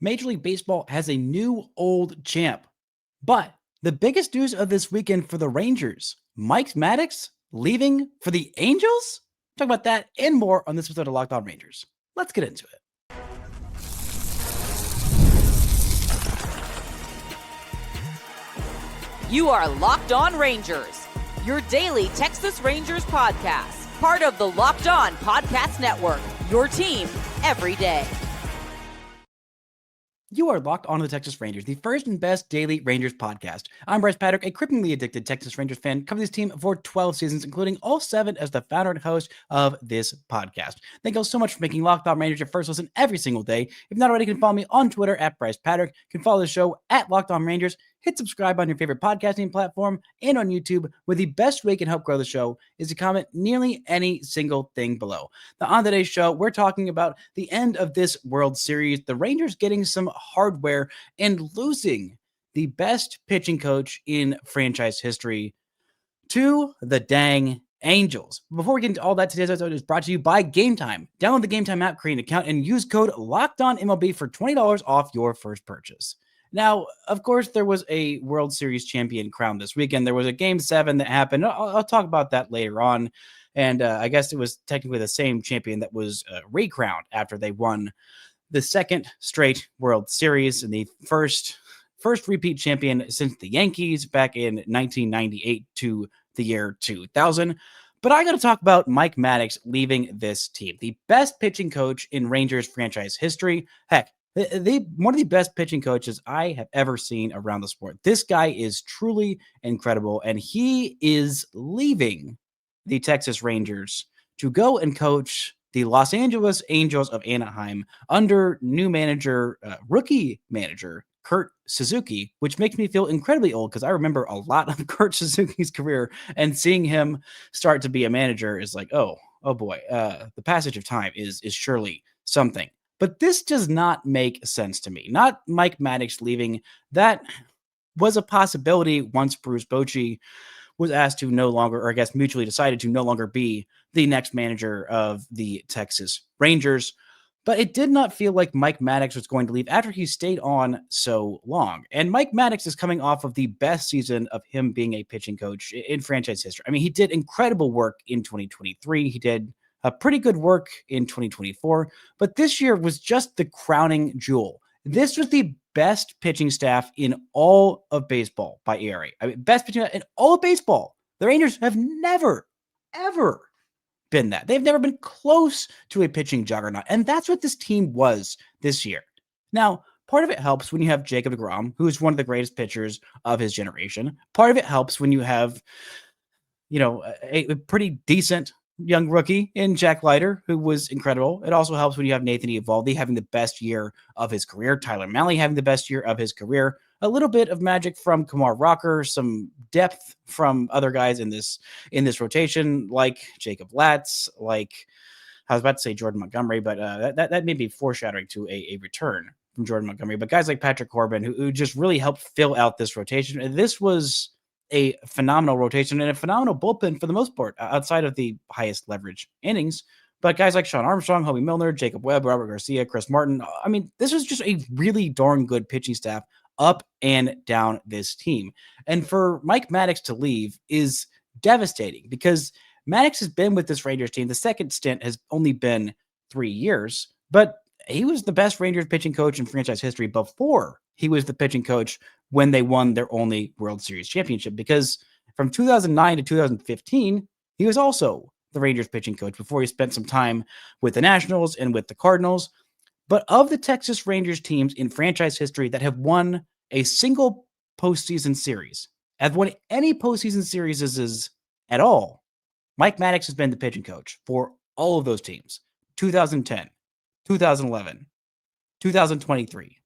Major League Baseball has a new old champ. But the biggest news of this weekend for the Rangers, Mike Maddux leaving for the Angels? Talk about that and more on this episode of Locked On Rangers. Let's get into it. You are Locked On Rangers, your daily Texas Rangers podcast, part of the Locked On Podcast Network, your team every day. You are locked on to the Texas Rangers, the first and best daily Rangers podcast. I'm PrizePicks, a cripplingly addicted Texas Rangers fan, covered this team for 12 seasons, including all 7 as the founder and host of this podcast. Thank you all so much for making Locked On Rangers your first listen every single day. If not already, you can follow me on Twitter at PrizePicks. You can follow the show at Locked On Rangers. Hit subscribe on your favorite podcasting platform and on YouTube, where the best way you can help grow the show is to comment nearly any single thing below. Now, on today's show, we're talking about the end of this World Series, the Rangers getting some hardware and losing the best pitching coach in franchise history to the dang Angels. Before we get into all that, today's episode is brought to you by Gametime. Download the Gametime app, create an account, and use code LOCKEDONMLB for $20 off your first purchase. Now, of course, there was a World Series champion crowned this weekend. There was a Game 7 that happened. I'll talk about that later on. And I guess it was technically the same champion that was recrowned after they won the second straight World Series and the first repeat champion since the Yankees back in 1998 to the year 2000. But I got to talk about Mike Maddux leaving this team, the best pitching coach in Rangers franchise history. Heck, one of the best pitching coaches I have ever seen around the sport. This guy is truly incredible, and he is leaving the Texas Rangers to go and coach the Los Angeles Angels of Anaheim under new manager, rookie manager, Kurt Suzuki, which makes me feel incredibly old because I remember a lot of Kurt Suzuki's career, and seeing him start to be a manager is like, oh boy, the passage of time is surely something. But this does not make sense to me. Not Mike Maddux leaving. That was a possibility once Bruce Bochy was asked to no longer, or I guess mutually decided to no longer be the next manager of the Texas Rangers. But it did not feel like Mike Maddux was going to leave after he stayed on so long. And Mike Maddux is coming off of the best season of him being a pitching coach in franchise history. I mean, he did incredible work in 2023. He did a pretty good work in 2024, but this year was just the crowning jewel. This was the best pitching staff in all of baseball by ERA. I mean, best pitching in all of baseball. The Rangers have never, ever been that. They've never been close to a pitching juggernaut, and that's what this team was this year. Now, part of it helps when you have Jacob deGrom, who is one of the greatest pitchers of his generation. Part of it helps when you have, a pretty decent young rookie in Jack Leiter, who was incredible. It also helps when you have Nathan Eovaldi having the best year of his career, Tyler Mahle having the best year of his career, a little bit of magic from Kumar Rocker, some depth from other guys in this rotation, like Jacob Latz, like I was about to say Jordan Montgomery, but that may be foreshadowing to a return from Jordan Montgomery. But guys like Patrick Corbin, who just really helped fill out this rotation. And this was a phenomenal rotation and a phenomenal bullpen for the most part, outside of the highest leverage innings. But guys like Sean Armstrong, Hobie Milner, Jacob Webb, Robert Garcia, Chris Martin, I mean, this was just a really darn good pitching staff up and down this team. And for Mike Maddux to leave is devastating because Maddux has been with this Rangers team. The second stint has only been 3 years, but he was the best Rangers pitching coach in franchise history before he was the pitching coach when they won their only World Series championship, because from 2009 to 2015, he was also the Rangers pitching coach before he spent some time with the Nationals and with the Cardinals. But of the Texas Rangers teams in franchise history that have won a single postseason series, have won any postseason series at all, Mike Maddux has been the pitching coach for all of those teams. 2010, 2011, 2023,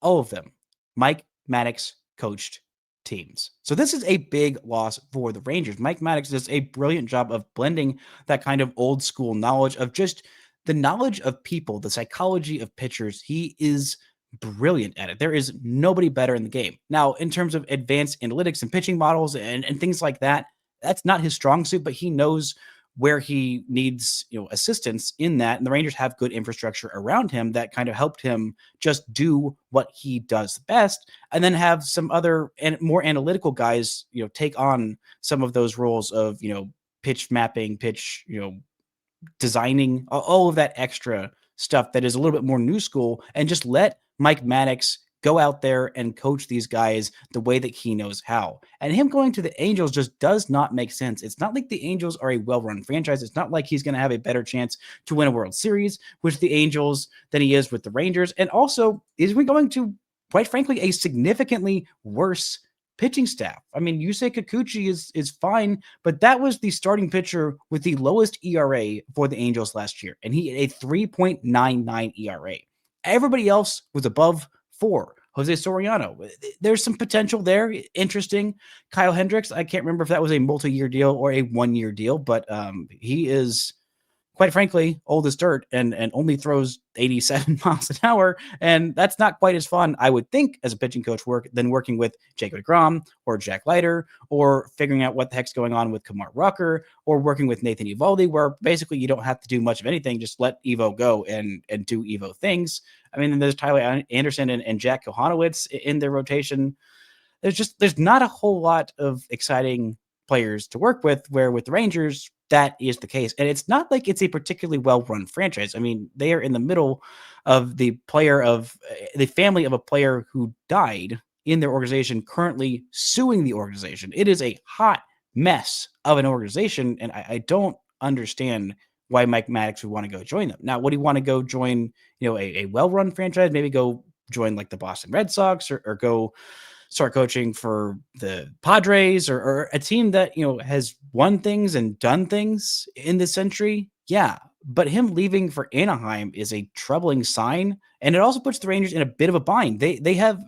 all of them, Mike Maddux coached teams. So this is a big loss for the Rangers. Mike Maddux does a brilliant job of blending that kind of old school knowledge of just the knowledge of people, the psychology of pitchers. He is brilliant at it. There is nobody better in the game. Now, in terms of advanced analytics and pitching models and things like that, that's not his strong suit, but he knows where he needs, assistance in that. And the Rangers have good infrastructure around him that kind of helped him just do what he does best, and then have some other and more analytical guys, take on some of those roles of, pitch mapping, pitch, designing, all of that extra stuff that is a little bit more new school, and just let Mike Maddux go out there and coach these guys the way that he knows how. And him going to the Angels just does not make sense. It's not like the Angels are a well-run franchise. It's not like he's going to have a better chance to win a World Series with the Angels than he is with the Rangers. And also, is we going to, quite frankly, a significantly worse pitching staff? I mean, Yusei Kikuchi is fine, but that was the starting pitcher with the lowest ERA for the Angels last year, and he had a 3.99 ERA. Everybody else was above 4. Jose Soriano, there's some potential there. Interesting. Kyle Hendricks, I can't remember if that was a multi-year deal or a 1-year deal, but he is, quite frankly, old as dirt and only throws 87 miles an hour. And that's not quite as fun, I would think, as a pitching coach than working with Jacob deGrom or Jack Leiter, or figuring out what the heck's going on with Kumar Rucker, or working with Nathan Eovaldi, where basically you don't have to do much of anything. Just let Evo go and do Evo things. I mean, there's Tyler Anderson and Jack Kohanowitz in their rotation. There's not a whole lot of exciting players to work with, where with the Rangers, that is the case. And it's not like it's a particularly well-run franchise. I mean, they are in the middle of the family of a player who died in their organization, currently suing the organization. It is a hot mess of an organization, and I don't understand why Mike Maddux would want to go join them. Now, would he want to go join, a well-run franchise? Maybe go join like the Boston Red Sox, or go start coaching for the Padres, or a team that, has won things and done things in this century. Yeah. But him leaving for Anaheim is a troubling sign. And it also puts the Rangers in a bit of a bind. They have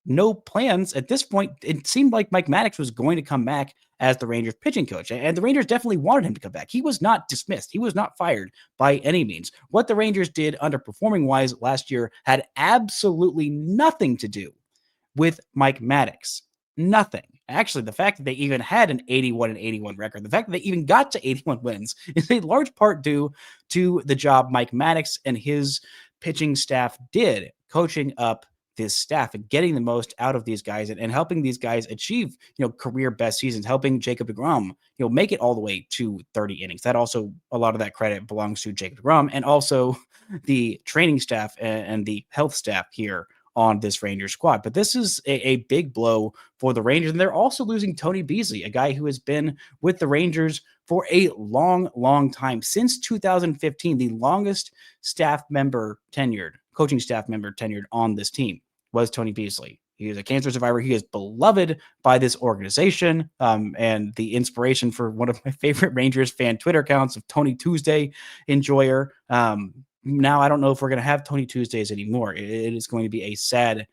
no plans at this point. It seemed like Mike Maddux was going to come back as the Rangers pitching coach, and the Rangers definitely wanted him to come back. He was not dismissed. He was not fired by any means. What the Rangers did underperforming wise last year had absolutely nothing to do with Mike Maddux. Nothing. Actually, the fact that they even had an 81-81 record, the fact that they even got to 81 wins, is a large part due to the job Mike Maddux and his pitching staff did, coaching up this staff and getting the most out of these guys, and helping these guys achieve, career best seasons, helping Jacob deGrom, make it all the way to 30 innings. That also, a lot of that credit belongs to Jacob deGrom, and also the training staff and the health staff here on this Rangers squad. But this is a big blow for the Rangers. And they're also losing Tony Beasley, a guy who has been with the Rangers for a long, long time, since 2015, the longest coaching staff member tenured on this team was Tony Beasley. He is a cancer survivor. He is beloved by this organization, and the inspiration for one of my favorite Rangers fan Twitter accounts of Tony Tuesday enjoyer. Now, I don't know if we're going to have Tony Tuesdays anymore. It is going to be a sad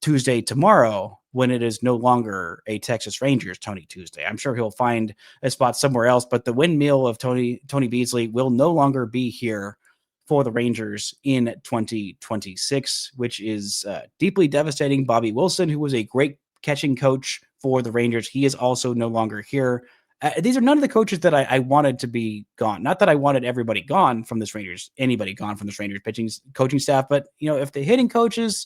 Tuesday tomorrow when it is no longer a Texas Rangers Tony Tuesday. I'm sure he'll find a spot somewhere else, but the windmill of Tony Beasley will no longer be here for the Rangers in 2026, which is deeply devastating. Bobby Wilson, who was a great catching coach for the Rangers, he is also no longer here. These are none of the coaches that I wanted to be gone. Not that I wanted anybody gone from this Rangers coaching staff, but if the hitting coaches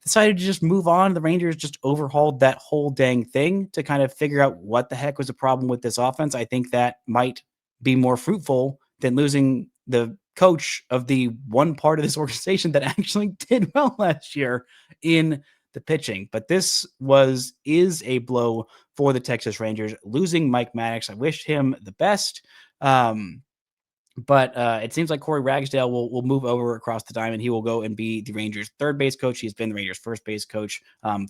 decided to just move on, the Rangers just overhauled that whole dang thing to kind of figure out what the heck was the problem with this offense. I think that might be more fruitful than losing the coach of the one part of this organization that actually did well last year in the pitching. But this is a blow for the Texas Rangers, losing Mike Maddux. I wish him the best. But it seems like Corey Ragsdale will move over across the diamond. He will go and be the Rangers' third base coach. He's been the Rangers' first base coach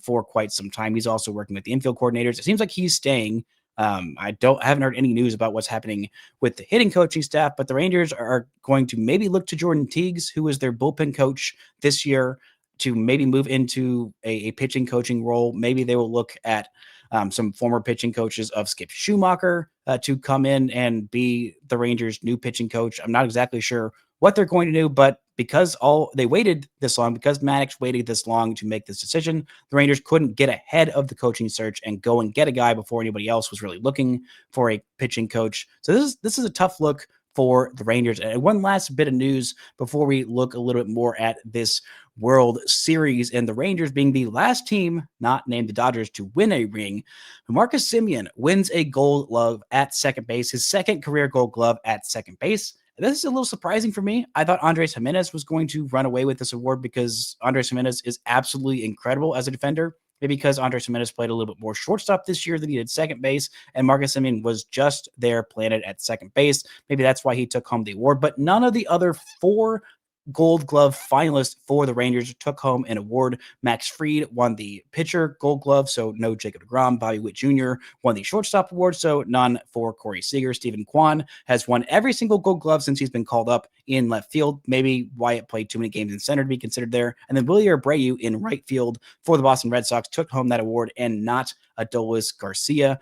for quite some time. He's also working with the infield coordinators. It seems like he's staying. I haven't heard any news about what's happening with the hitting coaching staff, but the Rangers are going to maybe look to Jordan Teagues, who was their bullpen coach this year, to maybe move into a pitching coaching role. Maybe they will look at some former pitching coaches of Skip Schumacher to come in and be the Rangers' new pitching coach. I'm not exactly sure what they're going to do, but because all they waited this long, because Maddux waited this long to make this decision, the Rangers couldn't get ahead of the coaching search and go and get a guy before anybody else was really looking for a pitching coach. So this is a tough look for the Rangers. And one last bit of news before we look a little bit more at this World Series and the Rangers being the last team not named the Dodgers to win a ring. Marcus Semien wins a Gold Glove at second base, his second career Gold Glove at second base. This is a little surprising for me. I thought Andres Jimenez was going to run away with this award because Andres Jimenez is absolutely incredible as a defender. Maybe because Andres Jimenez played a little bit more shortstop this year than he did second base, and Marcus Semien was just there planted at second base. Maybe that's why he took home the award, but none of the other four Gold Glove finalists for the Rangers took home an award. Max Fried won the pitcher Gold Glove, so no Jacob deGrom. Bobby Witt Jr. won the shortstop award, so none for Corey Seager. Stephen Kwan has won every single Gold Glove since he's been called up in left field. Maybe Wyatt played too many games in center to be considered there. And then Wilyer Abreu in right field for the Boston Red Sox took home that award, and not Adolis Garcia.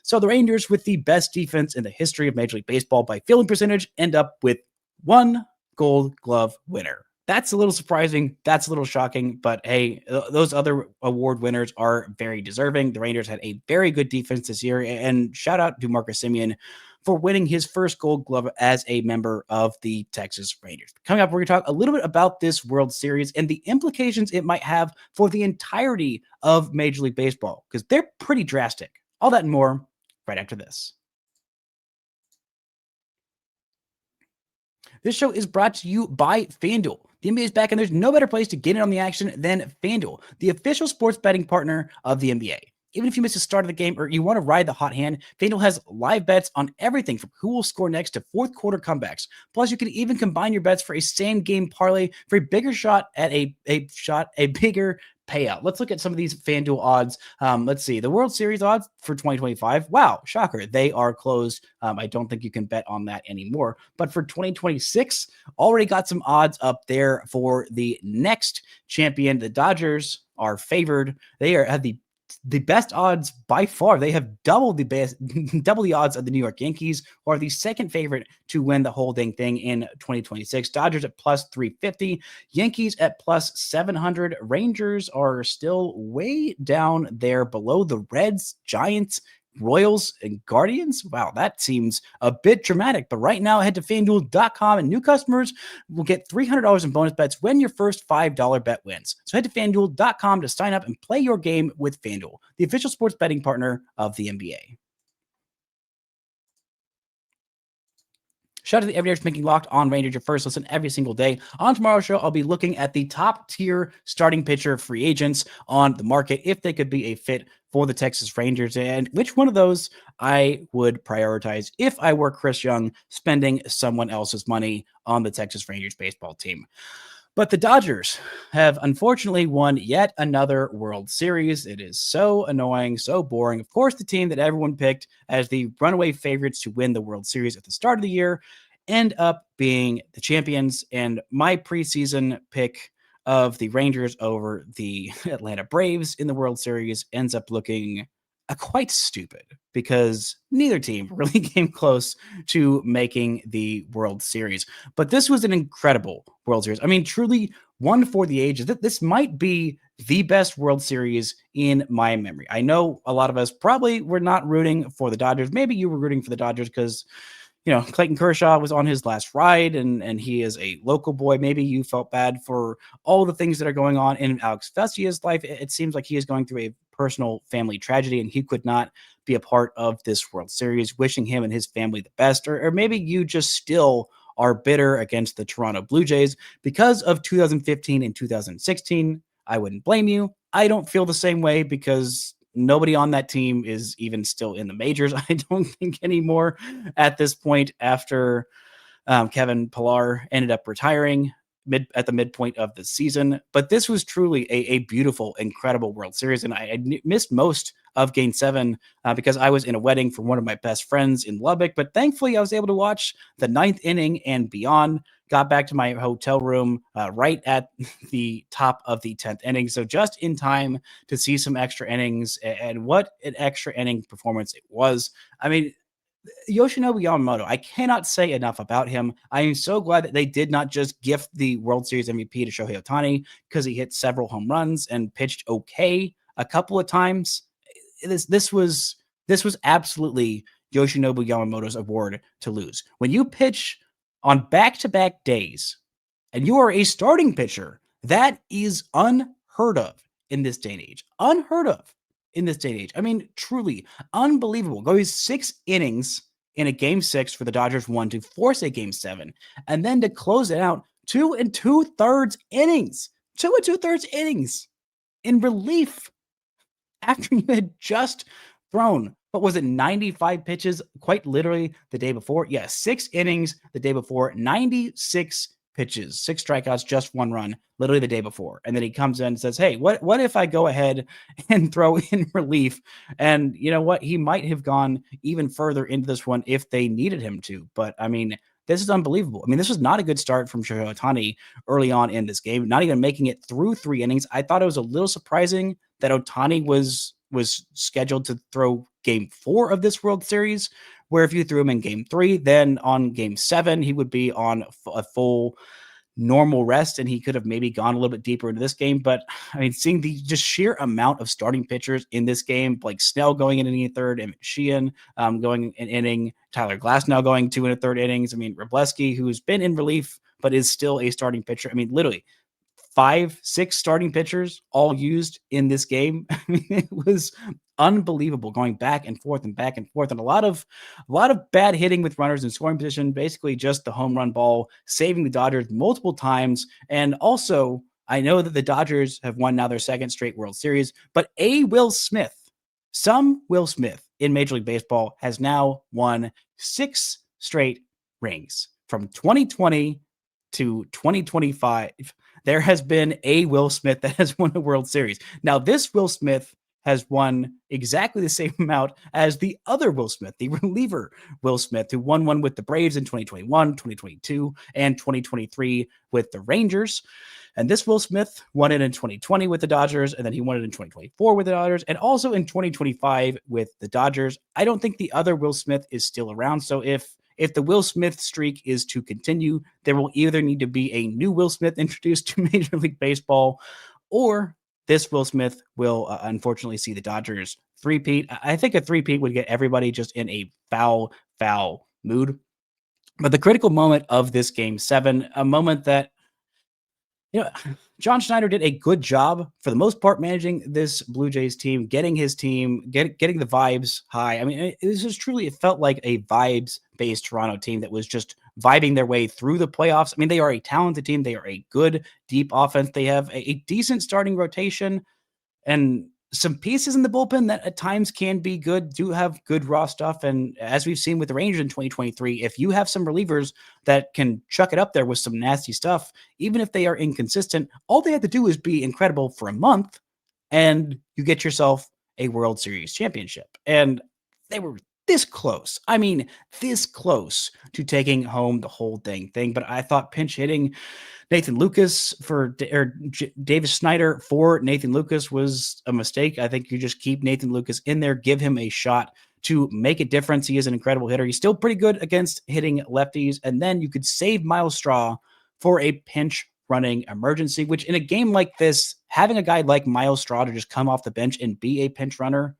So the Rangers, with the best defense in the history of Major League Baseball by fielding percentage, end up with one Gold Glove winner. That's a little surprising. That's a little shocking, but hey, those other award winners are very deserving. The Rangers had a very good defense this year, and shout out to Marcus Semien for winning his first Gold Glove as a member of the Texas Rangers. Coming up, we're going to talk a little bit about this World Series and the implications it might have for the entirety of Major League Baseball, because they're pretty drastic. All that and more right after this. This show is brought to you by FanDuel. The NBA is back, and there's no better place to get in on the action than FanDuel, the official sports betting partner of the NBA. Even if you miss the start of the game or you want to ride the hot hand, FanDuel has live bets on everything from who will score next to fourth quarter comebacks. Plus, you can even combine your bets for a same game parlay for a bigger shot at a bigger payout. Let's look at some of these FanDuel odds. Let's see. The World Series odds for 2025. Wow, shocker. They are closed. I don't think you can bet on that anymore. But for 2026, already got some odds up there for the next champion. The Dodgers are favored. They have the best odds by far. They have double the odds of the New York Yankees, who are the second favorite to win the whole dang thing in 2026. Dodgers at plus 350, Yankees at plus 700. Rangers are still way down there below the Reds, Giants, Royals, and Guardians. Wow, that seems a bit dramatic. But right now, head to FanDuel.com, and new customers will get $300 in bonus bets when your first $5 bet wins. So head to FanDuel.com to sign up and play your game with FanDuel, the official sports betting partner of the NBA. Shout out to the Everydayers making Locked On Rangers your first listen every single day. On tomorrow's show, I'll be looking at the top tier starting pitcher free agents on the market, if they could be a fit for the Texas Rangers, and which one of those I would prioritize if I were Chris Young spending someone else's money on the Texas Rangers baseball team. But the Dodgers have unfortunately won yet another World Series. It is so annoying, so boring. Of course, the team that everyone picked as the runaway favorites to win the World Series at the start of the year end up being the champions. And my preseason pick of the Rangers over the Atlanta Braves in the World Series ends up looking quite stupid, because neither team really came close to making the World Series. But this was an incredible World Series. I mean, truly one for the ages. This might be the best World Series in my memory. I know a lot of us probably were not rooting for the Dodgers. Maybe you were rooting for the Dodgers because, you know, Clayton Kershaw was on his last ride and he is a local boy. Maybe you felt bad for all the things that are going on in Alex Vesia's life. It seems like he is going through a personal family tragedy and he could not be a part of this World Series. Wishing him and his family the best. Or maybe you just still are bitter against the Toronto Blue Jays because of 2015 and 2016. I wouldn't blame you. I don't feel the same way because nobody on that team is even still in the majors, I don't think, anymore at this point, after Kevin Pillar ended up retiring at the midpoint of the season. But this was truly a beautiful, incredible World Series. And I missed most of Game 7 because I was in a wedding for one of my best friends in Lubbock. But thankfully, I was able to watch the 9th inning and beyond. Got back to my hotel room right at the top of the 10th inning. So just in time to see some extra innings, and what an extra inning performance it was. I mean, Yoshinobu Yamamoto, I cannot say enough about him. I am so glad that they did not just gift the World Series MVP to Shohei Ohtani because he hit several home runs and pitched okay a couple of times. This was absolutely Yoshinobu Yamamoto's award to lose. When you pitch on back-to-back days and you are a starting pitcher, that is unheard of in this day and age. Unheard of in this day and age. I mean, truly unbelievable. Going 6 innings in a game 6 for the Dodgers won to force a game 7, and then to close it out 2 2/3 innings, 2 2/3 innings in relief after you had just thrown, what was it, 95 pitches quite literally the day before? Yeah, 6 innings the day before, 96 pitches, 6 strikeouts, just 1 run, literally the day before. And then he comes in and says, hey, what if I go ahead and throw in relief? And you know what? He might have gone even further into this one if they needed him to. But I mean, this is unbelievable. I mean, this was not a good start from Shohei Ohtani early on in this game, not even making it through 3 innings. I thought it was a little surprising that Ohtani was scheduled to throw game 4 of this World Series, where if you threw him in game 3, then on game 7, he would be on a full normal rest and he could have maybe gone a little bit deeper into this game. But I mean, seeing the just sheer amount of starting pitchers in this game, like Snell going in the third, Emmett Sheehan going an inning, Tyler Glasnow going 2 1/3 innings. I mean, Wrobleski, who's been in relief but is still a starting pitcher. I mean, literally 5, 6 starting pitchers all used in this game. I mean, it was unbelievable, going back and forth and back and forth, and a lot of bad hitting with runners in scoring position. Basically, just the home run ball saving the Dodgers multiple times. And also, I know that the Dodgers have won now their second straight World Series, but some Will Smith in Major League Baseball has now won 6 straight rings from 2020 to 2025. There has been a Will Smith that has won a World Series. Now, this Will Smith has won exactly the same amount as the other Will Smith, the reliever Will Smith, who won one with the Braves in 2021, 2022, and 2023 with the Rangers. And this Will Smith won it in 2020 with the Dodgers, and then he won it in 2024 with the Dodgers, and also in 2025 with the Dodgers. I don't think the other Will Smith is still around. So if the Will Smith streak is to continue, there will either need to be a new Will Smith introduced to Major League Baseball, or this Will Smith will unfortunately see the Dodgers three-peat. I think a three-peat would get everybody just in a foul mood. But the critical moment of this game 7, a moment that, you know, John Schneider did a good job for the most part managing this Blue Jays team, getting his team, getting the vibes high. I mean, it felt like a vibes-based Toronto team that was just vibing their way through the playoffs. I mean, they are a talented team. They are a good, deep offense. They have a decent starting rotation and some pieces in the bullpen that at times can be good, do have good raw stuff. And as we've seen with the Rangers in 2023, if you have some relievers that can chuck it up there with some nasty stuff, even if they are inconsistent, all they have to do is be incredible for a month and you get yourself a World Series championship. And they were this close. I mean, this close to taking home the whole thing. But I thought pinch hitting Nathan Lucas Davis Snyder for Nathan Lucas was a mistake. I think you just keep Nathan Lucas in there, give him a shot to make a difference. He is an incredible hitter. He's still pretty good against hitting lefties. And then you could save Miles Straw for a pinch running emergency, which in a game like this, having a guy like Miles Straw to just come off the bench and be a pinch runner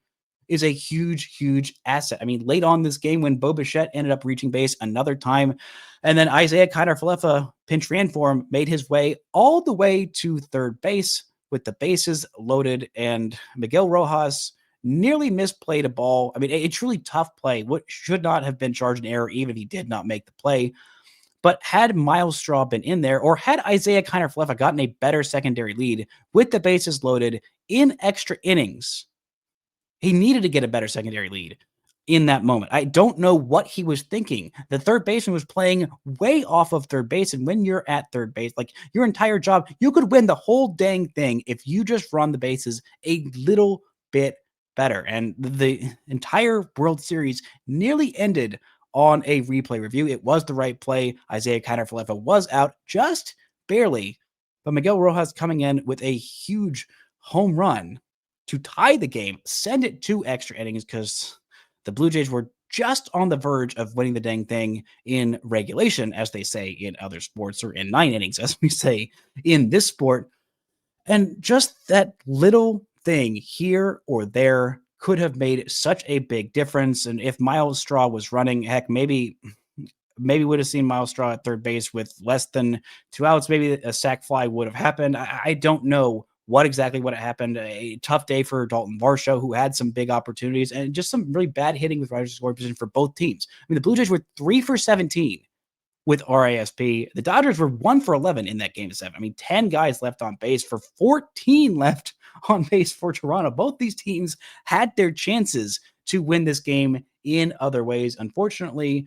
is a huge, huge asset. I mean, late on this game when Bo Bichette ended up reaching base another time, and then Isaiah Kiner-Falefa pinch ran for him, made his way all the way to third base with the bases loaded, and Miguel Rojas nearly misplayed a ball. I mean, a truly tough play. What should not have been charged an error, even if he did not make the play. But had Miles Straw been in there, or had Isaiah Kiner-Falefa gotten a better secondary lead with the bases loaded in extra innings, he needed to get a better secondary lead in that moment. I don't know what he was thinking. The third baseman was playing way off of third base. And when you're at third base, like your entire job, you could win the whole dang thing if you just run the bases a little bit better. And the entire World Series nearly ended on a replay review. It was the right play. Isaiah Kiner-Falefa was out just barely, but Miguel Rojas coming in with a huge home run to tie the game, send it to extra innings, because the Blue Jays were just on the verge of winning the dang thing in regulation, as they say in other sports, or in 9 innings, as we say in this sport. And just that little thing here or there could have made such a big difference. And if Miles Straw was running, heck, maybe would have seen Miles Straw at third base with less than 2 outs. Maybe a sac fly would have happened. I don't know what exactly would have happened. A tough day for Dalton Varsho, who had some big opportunities, and just some really bad hitting with runners in scoring position for both teams. I mean, the Blue Jays were 3 for 17 with RASP. The Dodgers were 1 for 11 in that game 7. I mean, 10 guys left on base for 14 left on base for Toronto. Both these teams had their chances to win this game in other ways. Unfortunately,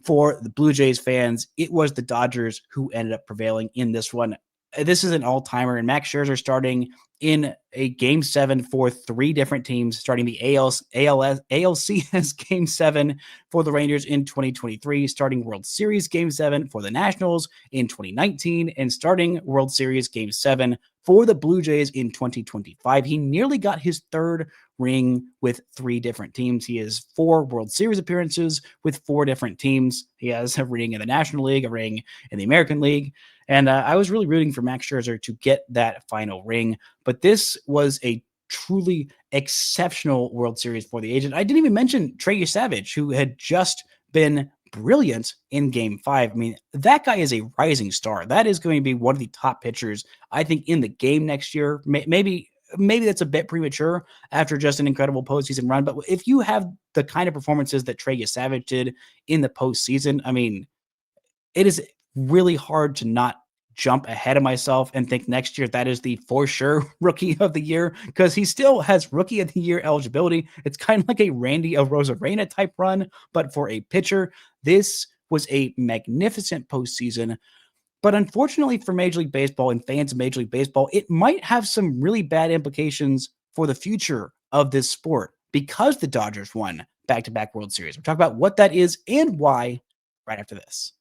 for the Blue Jays fans, it was the Dodgers who ended up prevailing in this one. This is an all-timer, and Max Scherzer starting in a game 7 for 3 different teams, starting the ALCS game 7 for the Rangers in 2023, starting World Series game 7 for the Nationals in 2019, and starting World Series game 7 for the Blue Jays in 2025. He nearly got his 3rd ring with 3 different teams. He has 4 World Series appearances with 4 different teams. He has a ring in the National League, a ring in the American League, and I was really rooting for Max Scherzer to get that final ring. But this was a truly exceptional World Series for the agent. I didn't even mention Trey Savage, who had just been brilliant in game 5. I mean, that guy is a rising star. That is going to be one of the top pitchers, I think, in the game next year. Maybe that's a bit premature after just an incredible postseason run. But if you have the kind of performances that Trey Savage did in the postseason, I mean, it is really hard to not jump ahead of myself and think next year that is the for sure rookie of the year, because he still has rookie of the year eligibility. It's kind of like a Randy Arozarena type run, but for a pitcher. This was a magnificent postseason. But unfortunately for Major League Baseball and fans of Major League Baseball, it might have some really bad implications for the future of this sport because the Dodgers won back-to-back World Series. We'll talk about what that is and why right after this.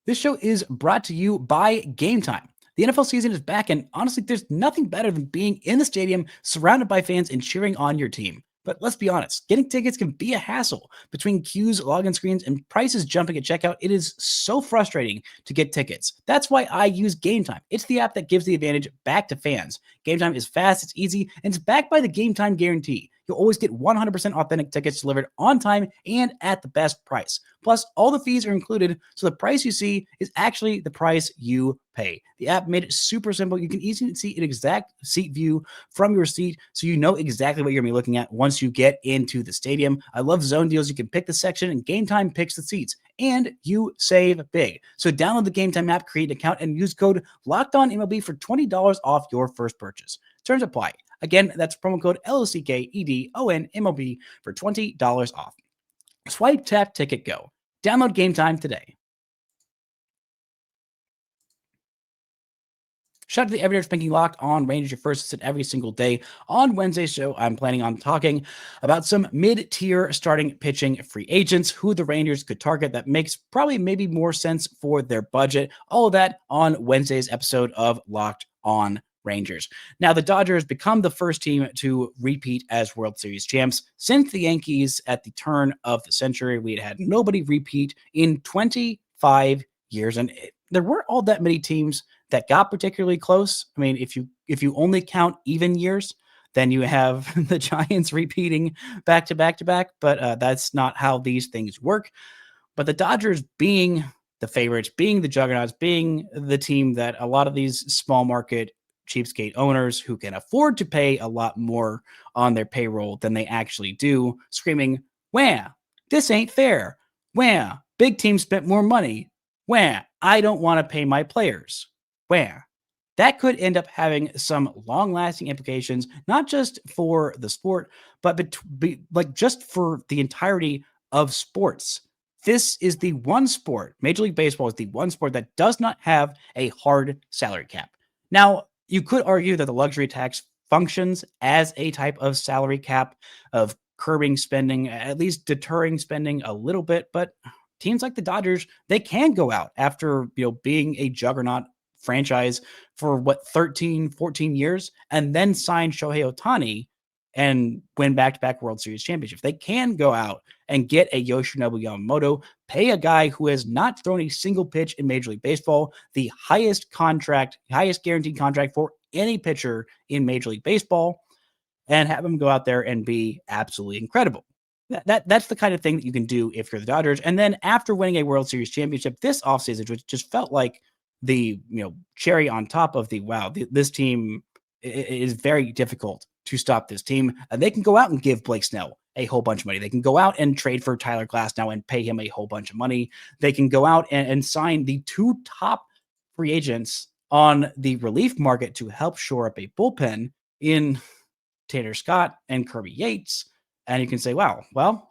This show is brought to you by Gametime. The NFL season is back, and honestly, there's nothing better than being in the stadium surrounded by fans and cheering on your team. But let's be honest, getting tickets can be a hassle. Between queues, login screens, and prices jumping at checkout, it is so frustrating to get tickets. That's why I use Gametime. It's the app that gives the advantage back to fans. Gametime is fast, it's easy, and it's backed by the Gametime guarantee. You'll always get 100% authentic tickets delivered on time and at the best price. Plus, all the fees are included, so the price you see is actually the price you pay. The app made it super simple. You can easily see an exact seat view from your seat, so you know exactly what you're going to be looking at once you get into the stadium. I love zone deals. You can pick the section, and Gametime picks the seats, and you save big. So download the Gametime app, create an account, and use code LOCKEDONMLB for $20 off your first purchase. Terms apply. Again, that's promo code LOCKEDONMLB for $20 off. Swipe, tap, ticket, go. Download Gametime today. Shout out to the Everydayers Banking Locked On Rangers, your first listen every single day. On Wednesday's show, I'm planning on talking about some mid-tier starting pitching free agents, who the Rangers could target that makes probably maybe more sense for their budget. All of that on Wednesday's episode of Locked On Rangers. Now, the Dodgers become the first team to repeat as World Series champs since the Yankees at the turn of the century. We had nobody repeat in 25 years, and there weren't all that many teams that got particularly close. I mean, if you only count even years, then you have the Giants repeating back to back to back, but that's not how these things work. But the Dodgers being the favorites, being the juggernauts, being the team that a lot of these small market cheapskate owners who can afford to pay a lot more on their payroll than they actually do, screaming, "Wah, this ain't fair. Wah, big team spent more money. Wah, I don't want to pay my players." Wah. That could end up having some long-lasting implications, not just for the sport, but just for the entirety of sports. This is the one sport, Major League Baseball is the one sport that does not have a hard salary cap. Now, you could argue that the luxury tax functions as a type of salary cap of curbing spending, at least deterring spending a little bit, but teams like the Dodgers, they can go out after, being a juggernaut franchise for 13, 14 years and then sign Shohei Ohtani and win back-to-back World Series championships. They can go out and get a Yoshinobu Yamamoto, pay a guy who has not thrown a single pitch in Major League Baseball, the highest guaranteed contract for any pitcher in Major League Baseball, and have him go out there and be absolutely incredible. That's the kind of thing that you can do if you're the Dodgers. And then after winning a World Series championship this offseason, which just felt like the cherry on top of this team is very difficult to stop this team. And they can go out and give Blake Snell a whole bunch of money. They can go out and trade for Tyler Glasnow and pay him a whole bunch of money. They can go out and sign the two top free agents on the relief market to help shore up a bullpen in Tanner Scott and Kirby Yates. And you can say, wow, well,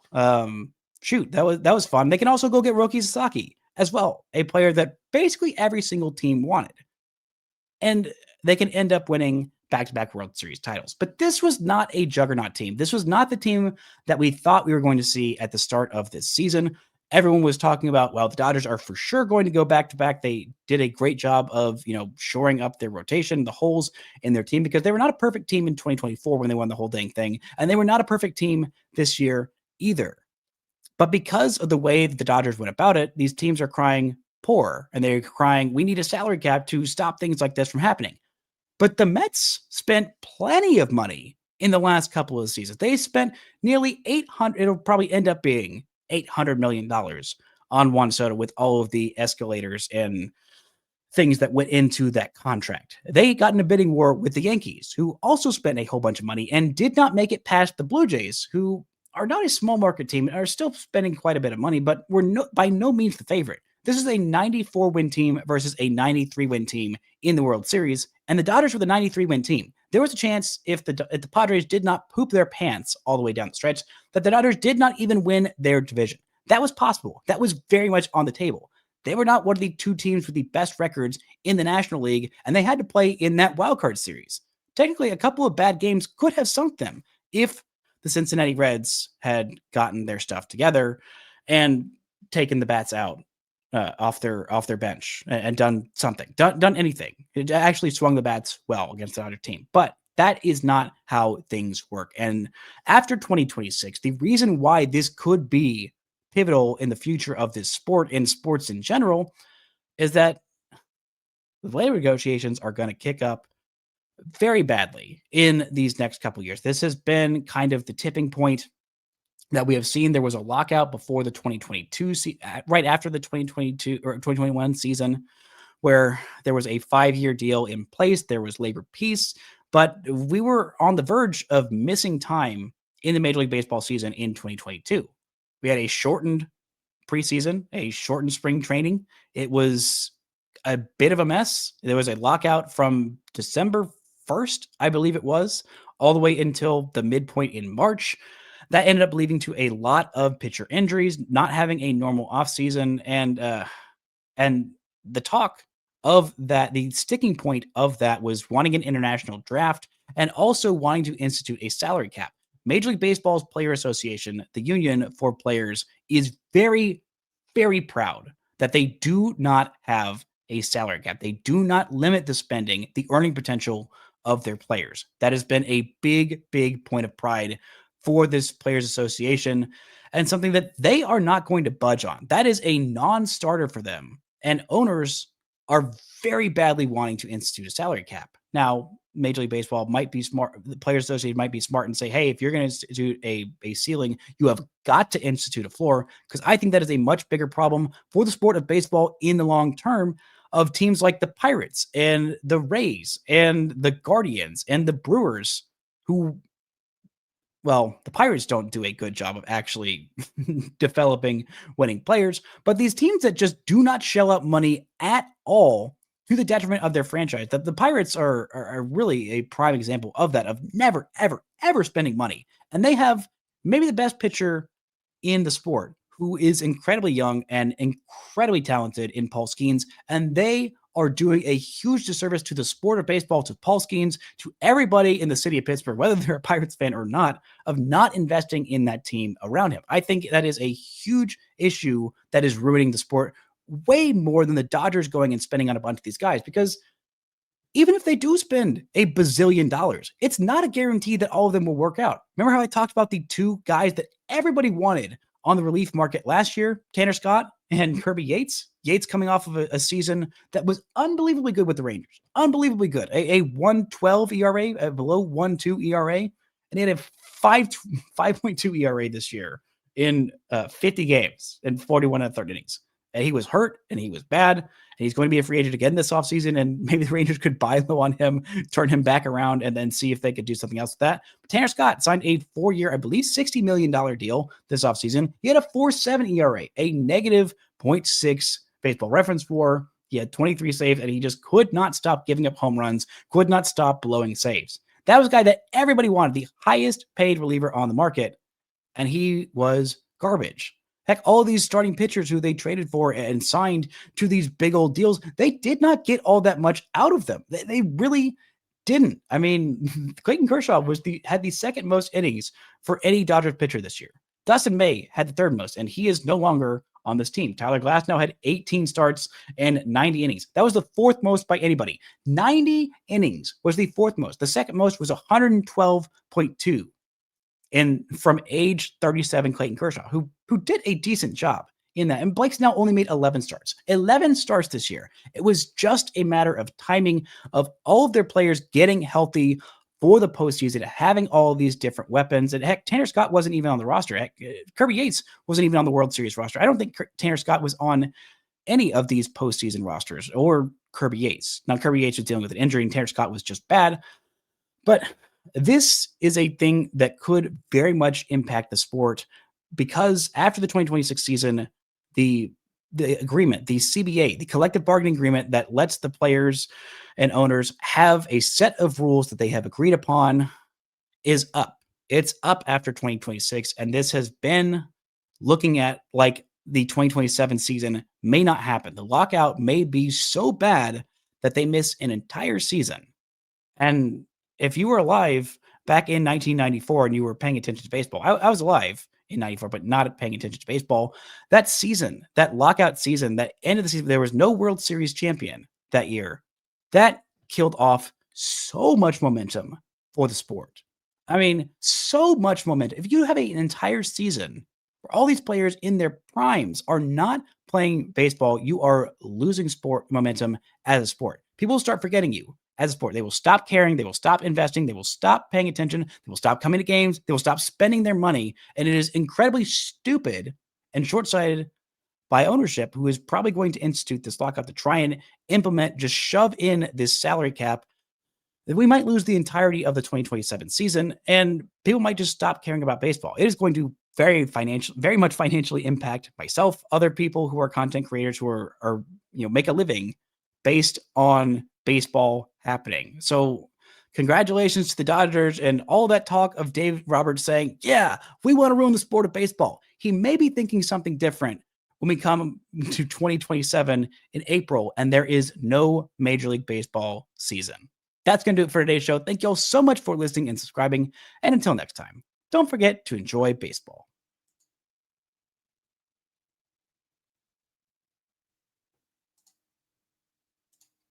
shoot, that was fun. They can also go get Roki Sasaki as well, a player that basically every single team wanted. And they can end up winning back-to-back World Series titles. But this was not a juggernaut team. This was not the team that we thought we were going to see at the start of this season. Everyone was talking about, well, the Dodgers are for sure going to go back-to-back. They did a great job of, shoring up their rotation, the holes in their team, because they were not a perfect team in 2024 when they won the whole dang thing. And they were not a perfect team this year either. But because of the way that the Dodgers went about it, these teams are crying poor, and they're crying, we need a salary cap to stop things like this from happening. But the Mets spent plenty of money in the last couple of seasons. They spent nearly it'll probably end up being $800 million on Juan Soto with all of the escalators and things that went into that contract. They got in a bidding war with the Yankees, who also spent a whole bunch of money and did not make it past the Blue Jays, who are not a small market team and are still spending quite a bit of money, but were by no means the favorite. This is a 94-win team versus a 93-win team in the World Series, and the Dodgers were the 93-win team. There was a chance if the Padres did not poop their pants all the way down the stretch, that the Dodgers did not even win their division. That was possible. That was very much on the table. They were not one of the two teams with the best records in the National League, and they had to play in that wildcard series. Technically, a couple of bad games could have sunk them if the Cincinnati Reds had gotten their stuff together and taken the bats out off their bench and done something, done anything. It actually swung the bats well against the other team. But that is not how things work. And after 2026, the reason why this could be pivotal in the future of this sport and sports in general is that the labor negotiations are going to kick up very badly in these next couple of years. This has been kind of the tipping point that we have seen. There was a lockout before the 2022, right after the 2022 or 2021 season, where there was a 5-year deal in place. There was labor peace, but we were on the verge of missing time in the Major League Baseball season in 2022. We had a shortened preseason, a shortened spring training. It was a bit of a mess. There was a lockout from December 1st, I believe it was, all the way until the midpoint in March. That ended up leading to a lot of pitcher injuries, not having a normal offseason, and the talk of that, the sticking point of that was wanting an international draft and also wanting to institute a salary cap. Major League Baseball's Player Association, the union for players, is very, very proud that they do not have a salary cap. They do not limit the spending, the earning potential of their players. That has been a big, big point of pride for this Players Association and something that they are not going to budge on. That is a non-starter for them. And owners are very badly wanting to institute a salary cap. Now, Major League Baseball might be smart. The Players Association might be smart and say, hey, if you're going to institute a ceiling, you have got to institute a floor, because I think that is a much bigger problem for the sport of baseball in the long term of teams like the Pirates and the Rays and the Guardians and the Brewers, who, well, the Pirates don't do a good job of actually developing winning players, but these teams that just do not shell out money at all to the detriment of their franchise. The Pirates are really a prime example of that, of never, ever, ever spending money. And they have maybe the best pitcher in the sport, who is incredibly young and incredibly talented in Paul Skeens. And they are doing a huge disservice to the sport of baseball, to Paul Skeens, to everybody in the city of Pittsburgh, whether they're a Pirates fan or not, of not investing in that team around him. I think that is a huge issue that is ruining the sport way more than the Dodgers going and spending on a bunch of these guys, because even if they do spend $1 bazillion, it's not a guarantee that all of them will work out. Remember how I talked about the two guys that everybody wanted on the relief market last year, Tanner Scott and Kirby Yates? Yates coming off of a season that was unbelievably good with the Rangers. Unbelievably good. A 1.12 ERA, a below 1.2 ERA, and he had a 5.2 ERA this year in 50 games and 41 and third innings. And he was hurt and he was bad. And he's going to be a free agent again this offseason. And maybe the Rangers could buy low on him, turn him back around, and then see if they could do something else with that. But Tanner Scott signed a 4-year, I believe, $60 million deal this offseason. He had a 4.7 ERA, a negative 0.6 baseball reference WAR. He had 23 saves, and he just could not stop giving up home runs, could not stop blowing saves. That was a guy that everybody wanted, the highest paid reliever on the market, and he was garbage. Heck, all these starting pitchers who they traded for and signed to these big old deals, they did not get all that much out of them. They really didn't. I mean, Clayton Kershaw had the second most innings for any Dodgers pitcher this year. Dustin May had the third most, and he is no longer on this team. Tyler Glasnow had 18 starts and 90 innings. That was the fourth most by anybody. 90 innings was the fourth most. The second most was 112.2. And from age 37, Clayton Kershaw, who did a decent job in that. And Blake Snell only made 11 starts. 11 starts this year. It was just a matter of timing of all of their players getting healthy for the postseason, having all these different weapons. And heck, Tanner Scott wasn't even on the roster. Heck, Kirby Yates wasn't even on the World Series roster. I don't think Tanner Scott was on any of these postseason rosters, or Kirby Yates. Now, Kirby Yates was dealing with an injury, and Tanner Scott was just bad. But this is a thing that could very much impact the sport, because after the 2026 season, the agreement, the CBA, the collective bargaining agreement that lets the players and owners have a set of rules that they have agreed upon is up. It's up after 2026. And this has been looking at like the 2027 season may not happen. The lockout may be so bad that they miss an entire season. And if you were alive back in 1994 and you were paying attention to baseball, I was alive in 94, but not paying attention to baseball. That season, that lockout season, that end of the season, there was no World Series champion that year. That killed off so much momentum for the sport. I mean, so much momentum. If you have an entire season where all these players in their primes are not playing baseball, you are losing sport momentum as a sport. People will start forgetting you as a sport. They will stop caring. They will stop investing. They will stop paying attention. They will stop coming to games. They will stop spending their money. And it is incredibly stupid and short-sighted by ownership, who is probably going to institute this lockout to try and implement, just shove in this salary cap, that we might lose the entirety of the 2027 season, and people might just stop caring about baseball. It is going to very much financially impact myself, other people who are content creators who are make a living based on baseball happening. So congratulations to the Dodgers, and all that talk of Dave Roberts saying, yeah, we want to ruin the sport of baseball. He may be thinking something different when we come to 2027 in April and there is no Major League Baseball season. That's going to do it for today's show. Thank you all so much for listening and subscribing. And until next time, don't forget to enjoy baseball.